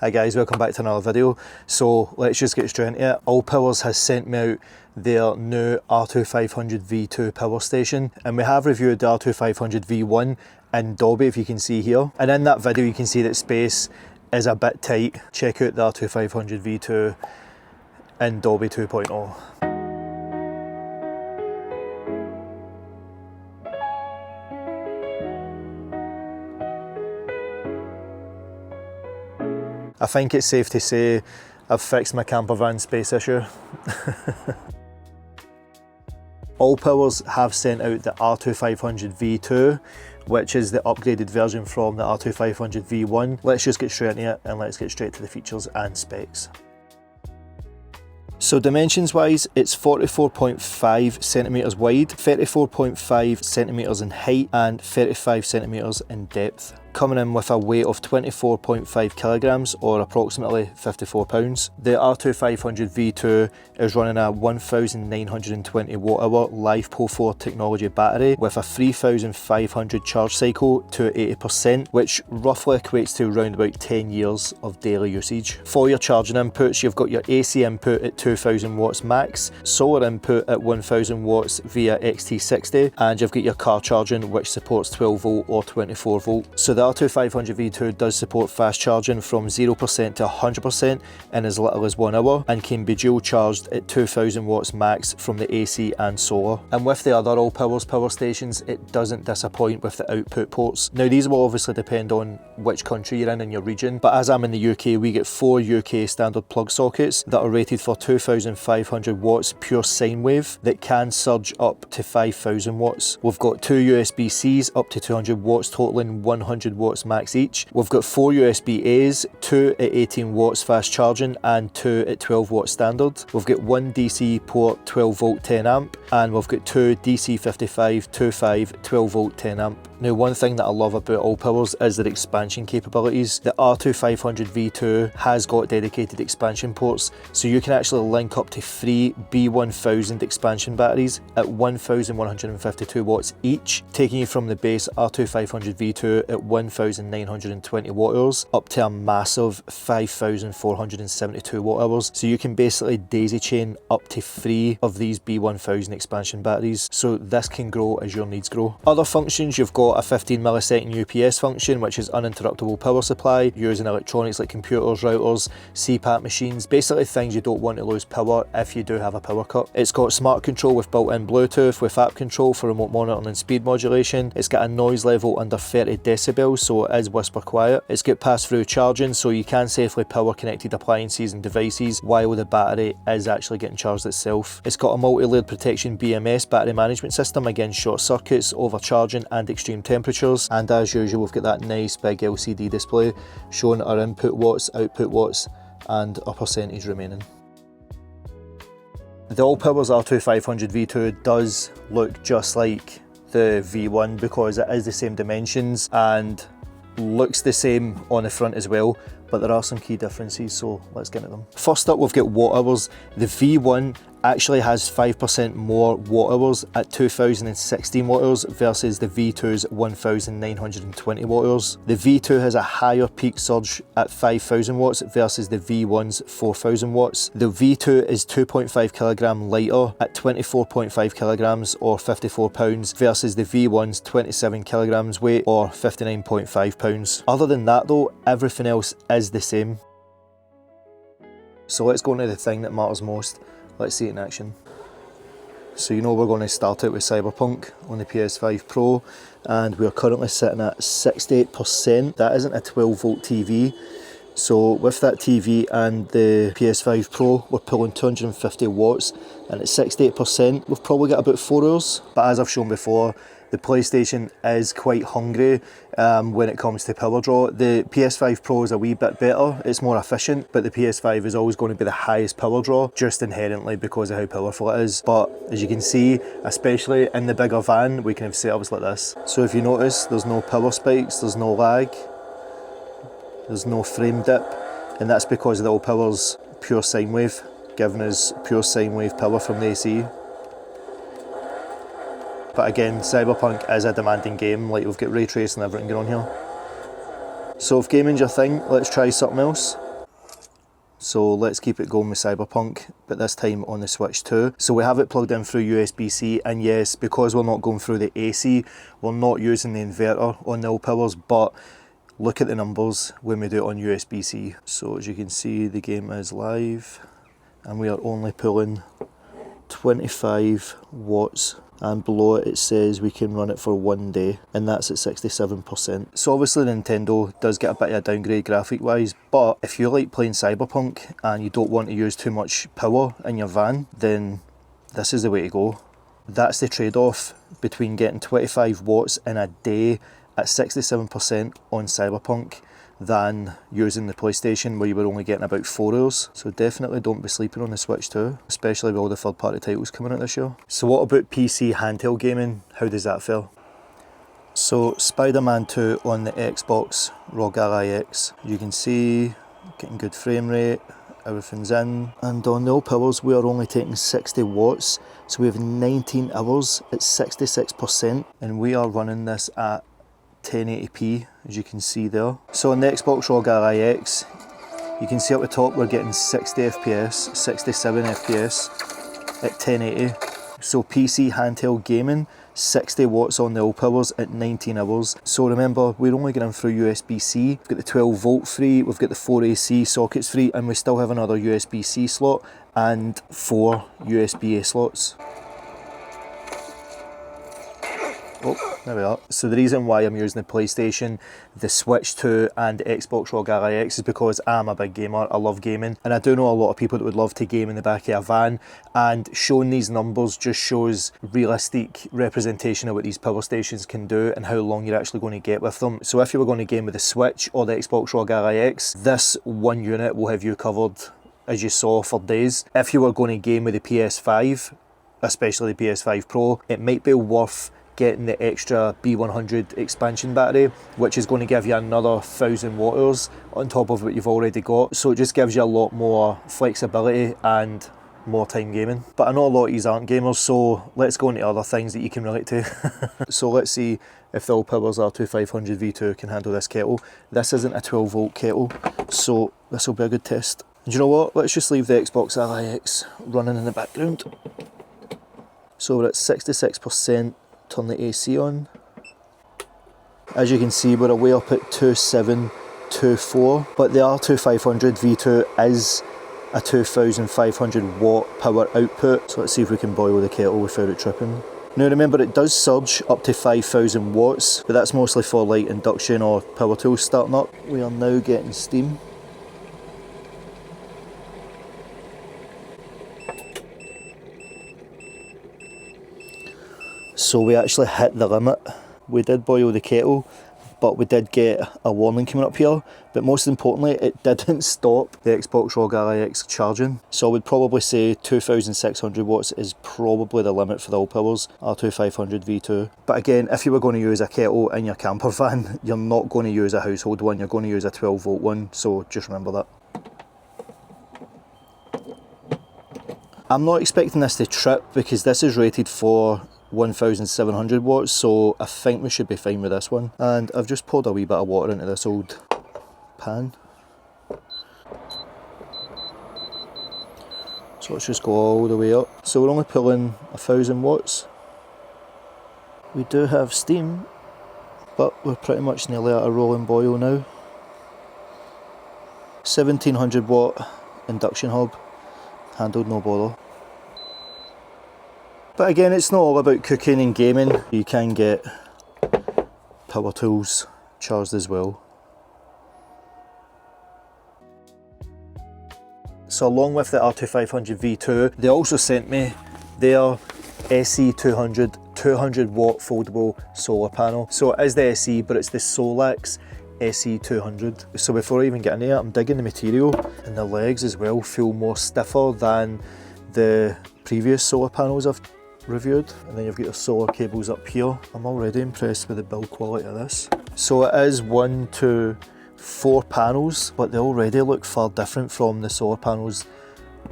Hi guys, welcome back to another video. So let's just get straight into it. ALLPOWERS has sent me out their new R2500 V2 power station, and we have reviewed the R2500 V1 in Dolby, if you can see here. And in that video you can see that space is a bit tight. Check out the R2500 V2 in Dolby 2.0. I think it's safe to say I've fixed my campervan space issue. ALLPOWERS have sent out the R2500 V2, which is the upgraded version from the R2500 V1. Let's just get straight into it and let's get straight to the features and specs. So dimensions wise, it's 44.5 centimeters wide, 34.5 centimeters in height and 35 centimeters in depth. Coming in with a weight of 24.5 kilograms or approximately 54 pounds. The R2500 V2 is running a 1920 watt hour LiFePO4 technology battery with a 3500 charge cycle to 80%, which roughly equates to around about 10 years of daily usage. For your charging inputs, you've got your AC input at 2000 watts max, solar input at 1000 watts via XT60, and you've got your car charging, which supports 12 volt or 24 volt. So the R2500 V2 does support fast charging from 0% to 100% in as little as 1 hour and can be dual charged at 2000 watts max from the AC and solar. And with the other ALLPOWERS power stations, it doesn't disappoint with the output ports. Now these will obviously depend on which country you're in your region, but as I'm in the UK, we get 4 UK standard plug sockets that are rated for 2500 watts pure sine wave that can surge up to 5000 watts. We've got 2 USB-Cs up to 200 watts totaling 100 watts max each. We've got 4 USB-As, 2 at 18 watts fast charging and 2 at 12 watts standard. We've got 1 DC port 12 volt 10 amp and we've got 2 DC 55 25 12 volt 10 amp. Now one thing that I love about ALLPOWERS is their expansion capabilities. The R2500 V2 has got dedicated expansion ports, so you can actually link up to 3 B1000 expansion batteries at 1152 watts each, taking you from the base R2500 V2 at 1920 watt hours up to a massive 5472 watt hours. So you can basically daisy chain up to 3 of these B1000 expansion batteries, so this can grow as your needs grow. Other functions, you've got a 15 millisecond UPS function, which is uninterruptible power supply, using electronics like computers, routers, CPAP machines, basically things you don't want to lose power if you do have a power cut. It's got smart control with built-in Bluetooth with app control for remote monitoring and speed modulation. It's got a noise level under 30 decibels, so it is whisper quiet. It's got pass-through charging, so you can safely power connected appliances and devices while the battery is actually getting charged itself. It's got a multi-layered protection BMS battery management system against short circuits, overcharging and extreme temperatures, and as usual we've got that nice big LCD display showing our input watts, output watts and our percentage remaining. The ALLPOWERS R2500 V2 does look just like the V1 because it is the same dimensions and looks the same on the front as well, but there are some key differences, so let's get into them. First up, we've got watt hours. The V1 actually has 5% more watt hours at 2016 watt hours versus the V2's 1920 watt hours. The V2 has a higher peak surge at 5000 watts versus the V1's 4000 watts. The V2 is 2.5 kilogram lighter at 24.5 kilograms or 54 pounds versus the V1's 27 kilograms weight or 59.5 pounds. Other than that though, everything else is the same. So let's go into the thing that matters most. Let's see it in action. So you know we're going to start out with Cyberpunk on the PS5 Pro, and we're currently sitting at 68%. That isn't a 12 volt TV. So with that TV and the PS5 Pro, we're pulling 250 watts, and at 68%, we've probably got about 4 hours. But as I've shown before, the PlayStation is quite hungry when it comes to power draw. The PS5 Pro is a wee bit better, it's more efficient, but the PS5 is always going to be the highest power draw, just inherently because of how powerful it is. But as you can see, especially in the bigger van, we can have setups like this. So if you notice, there's no power spikes, there's no lag, there's no frame dip, and that's because of the ALLPOWERS pure sine wave, giving us pure sine wave power from the AC. But again, Cyberpunk is a demanding game, like we've got ray tracing and everything going on here. So if gaming's your thing, let's try something else. So let's keep it going with Cyberpunk, but this time on the Switch 2. So we have it plugged in through USB-C, and yes, because we're not going through the AC, we're not using the inverter on the ALLPOWERS, but look at the numbers when we do it on USB-C. So as you can see, the game is live, and we are only pulling 25 watts, and below it says we can run it for 1 day, and that's at 67%. So obviously Nintendo does get a bit of a downgrade graphic wise, but if you like playing Cyberpunk and you don't want to use too much power in your van, then this is the way to go. That's the trade-off between getting 25 watts in a day at 67% on Cyberpunk than using the PlayStation where you were only getting about 4 hours. So definitely don't be sleeping on the Switch 2, especially with all the third-party titles coming out this year. So what about PC handheld gaming? How does that feel? So Spider-Man 2 on the Xbox ROG Ally X. You can see getting good frame rate, everything's in. And on the ALLPOWERS we are only taking 60 watts. So we have 19 hours at 66%, and we are running this at 1080p, as you can see there. So on the Xbox ROG Ally X, you can see up the top we're getting 60 FPS, 67 FPS at 1080. So PC handheld gaming, 60 watts on the ALLPOWERS at 19 hours. So remember, we're only getting through USB-C. We've got the 12 volt free, we've got the 4 AC sockets free, and we still have another USB-C slot and 4 USB-A slots. Oh, there we are. So the reason why I'm using the PlayStation, the Switch 2 and the Xbox ROG Ally X is because I'm a big gamer, I love gaming, and I do know a lot of people that would love to game in the back of a van, and showing these numbers just shows realistic representation of what these power stations can do and how long you're actually going to get with them. So if you were going to game with the Switch or the Xbox ROG Ally X, this one unit will have you covered, as you saw, for days. If you were going to game with the PS5, especially the PS5 Pro, it might be worth getting the extra B100 expansion battery, which is going to give you another 1000 watt hours on top of what you've already got. So it just gives you a lot more flexibility and more time gaming. But I know a lot of these aren't gamers, so let's go into other things that you can relate to. So let's see if the ALLPOWERS R2500 V2 can handle this kettle. This isn't a 12 volt kettle, so this will be a good test. And you know what, let's just leave the Xbox Ally X running in the background. So we're at 66%. Turn the AC on. As you can see, we're away up at 2724, but the R2500 V2 is a 2500 watt power output. So let's see if we can boil the kettle without it tripping. Now remember, it does surge up to 5000 watts, but that's mostly for like induction or power tools starting up. We are now getting steam. So we actually hit the limit. We did boil the kettle, but we did get a warning coming up here. But most importantly, it didn't stop the Xbox ROG Ally X charging. So I would probably say 2600 watts is probably the limit for the ALLPOWERS R2500 V2. But again, if you were going to use a kettle in your camper van, you're not going to use a household one, you're going to use a 12 volt one, so just remember that. I'm not expecting this to trip because this is rated for 1700 watts, so I think we should be fine with this one. And I've just poured a wee bit of water into this old pan. So let's just go all the way up. So we're only pulling 1000 watts. We do have steam, but we're pretty much nearly at a rolling boil now. 1700 watt induction hob, handled no bother. But again, it's not all about cooking and gaming. You can get power tools charged as well. So along with the R2500 V2, they also sent me their SE200 200 watt foldable solar panel. So it is the SE, but it's the Solax SE200. So before I even get into it, I'm digging the material, and the legs as well feel more stiffer than the previous solar panels I've reviewed. And then you've got your solar cables up here. I'm already impressed with the build quality of this. So it is 1, 2, 4 panels, but they already look far different from the solar panels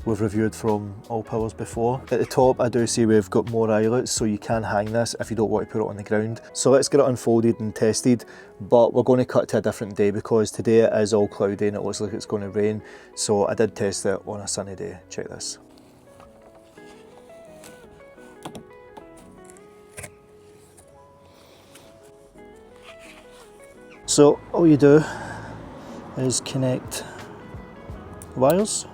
we've reviewed from ALLPOWERS before. At the top I do see we've got more eyelets, so you can hang this if you don't want to put it on the ground. So let's get it unfolded and tested, but we're going to cut to a different day because today it is all cloudy and it looks like it's going to rain. So I did test it on a sunny day. Check this. So all you do is connect the wires.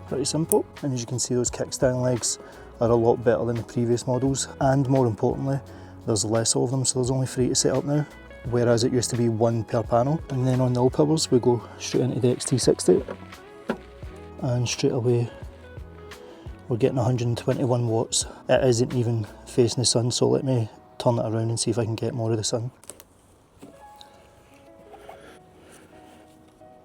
Pretty simple, and as you can see, those kickstand legs are a lot better than the previous models, and more importantly there's less of them, so there's only 3 to set up now, whereas it used to be 1 per panel. And then on the ALLPOWERS we go straight into the XT60, and straight away we're getting 121 watts. It isn't even facing the sun, so let me turn it around and see if I can get more of the sun.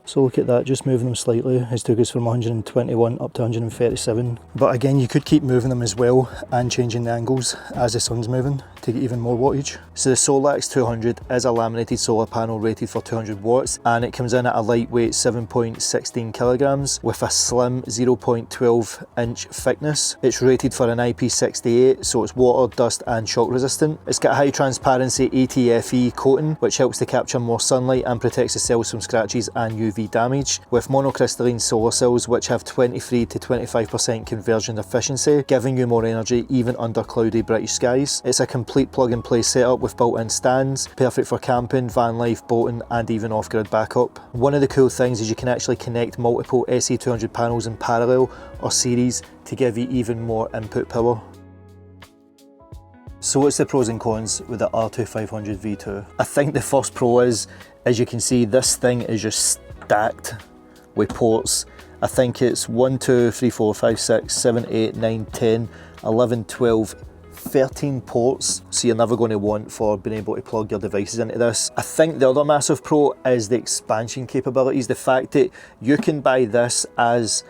So look at that, just moving them slightly has took us from 121 up to 137. But again, you could keep moving them as well and changing the angles as the sun's moving to get even more wattage. So the Solax 200 is a laminated solar panel rated for 200 watts, and it comes in at a lightweight 7.16 kilograms with a slim 0.12 inch thickness. It's rated for an IP68, so it's water, dust and shock resistant. It's got a high transparency ATFE coating which helps to capture more sunlight and protects the cells from scratches and UV damage, with monocrystalline solar cells which have 23 to 25% conversion efficiency, giving you more energy even under cloudy British skies. It's a complete plug and play setup with built-in stands, perfect for camping, van life, boating and even off-grid backup. One of the cool things is you can actually connect multiple SE200 panels in parallel or series to give you even more input power. So what's the pros and cons with the R2500 V2? I think the first pro is, as you can see, this thing is just stacked with ports. I think it's 1, 2, 3, 4, 5, 6, 7, 8, 9, 10, 11, 12, 13 ports, so you're never going to want for being able to plug your devices into this. I think the other massive pro is the expansion capabilities, the fact that you can buy this as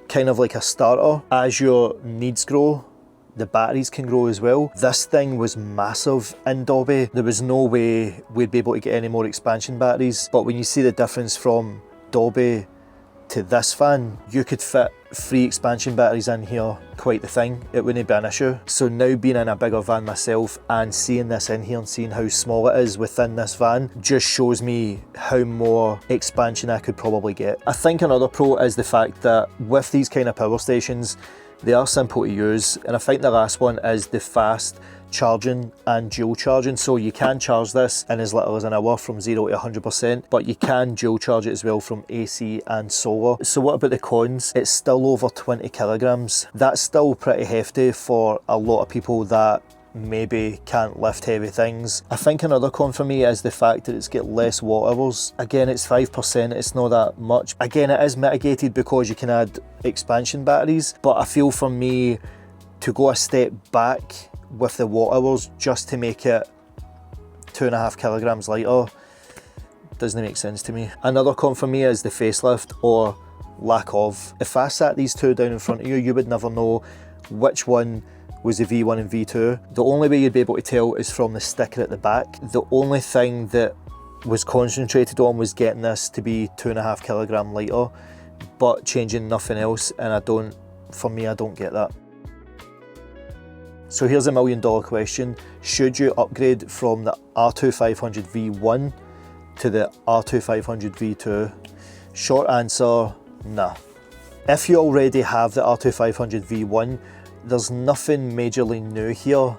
kind of like a starter. As your needs grow, the batteries can grow as well. This thing was massive in Dobby. There was no way we'd be able to get any more expansion batteries, but when you see the difference from Dobby to this van, you could fit 3 expansion batteries in here, quite the thing. It wouldn't be an issue. So now being in a bigger van myself and seeing this in here and seeing how small it is within this van just shows me how more expansion I could probably get. I think another pro is the fact that with these kind of power stations, they are simple to use, and I think the last one is the fast charging and dual charging. So you can charge this in as little as an hour from 0 to 100%, but you can dual charge it as well from AC and solar. So what about the cons? It's still over 20 kilograms. That's still pretty hefty for a lot of people that maybe can't lift heavy things. I think another con for me is the fact that it's got less watt hours. Again, it's 5%, it's not that much. Again, it is mitigated because you can add expansion batteries, but I feel for me to go a step back with the watt hours just to make it 2.5 kilograms lighter doesn't make sense to me. Another con for me is the facelift or lack of. If I sat these two down in front of you, you would never know which one was the V1 and V2. The only way you'd be able to tell is from the sticker at the back. The only thing that was concentrated on was getting this to be 2.5 kilogram lighter, but changing nothing else, and for me, I don't get that. So here's $1 million question. Should you upgrade from the R2500 V1 to the R2500 V2? Short answer, nah. If you already have the R2500 V1, there's nothing majorly new here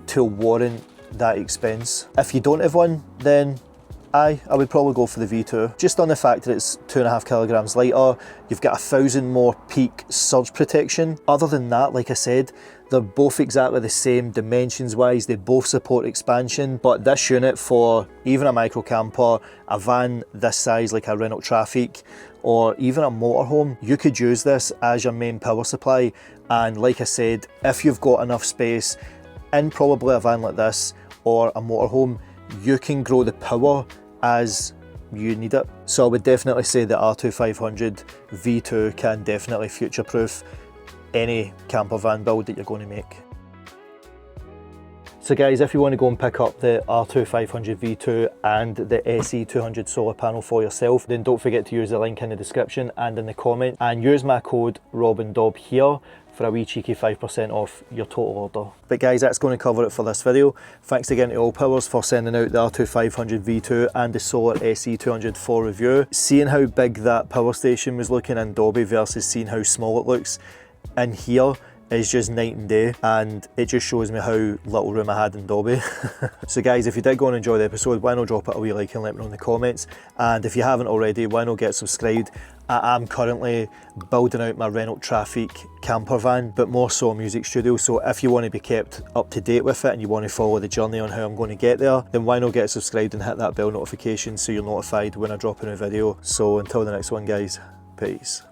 to warrant that expense. If you don't have one, then I would probably go for the V2. Just on the fact that it's 2.5 kilograms lighter, you've got 1,000 more peak surge protection. Other than that, like I said, they're both exactly the same dimensions wise, they both support expansion, but this unit for even a micro camper, a van this size like a Renault Traffic, or even a motorhome, you could use this as your main power supply. And like I said, if you've got enough space in probably a van like this or a motorhome, you can grow the power as you need it. So I would definitely say the R2500 V2 can definitely future-proof any camper van build that you're going to make. So guys, if you want to go and pick up the R2500 V2 and the SE200 solar panel for yourself, then don't forget to use the link in the description and in the comment, and use my code RobnDob here for a wee cheeky 5% off your total order. But guys, that's going to cover it for this video. Thanks again to ALLPOWERS for sending out the R2500 V2 and the solar SE200 for review. Seeing how big that power station was looking in Dobby versus seeing how small it looks in here is just night and day, and it just shows me how little room I had in Dobby. So guys, if you did go and enjoy the episode, why not drop it a wee like and let me know in the comments, and if you haven't already, why not get subscribed. I am currently building out my Renault Traffic camper van, but more so a music studio, so if you want to be kept up to date with it and you want to follow the journey on how I'm going to get there, then why not get subscribed and hit that bell notification so you're notified when I drop a new video. So until the next one guys, peace.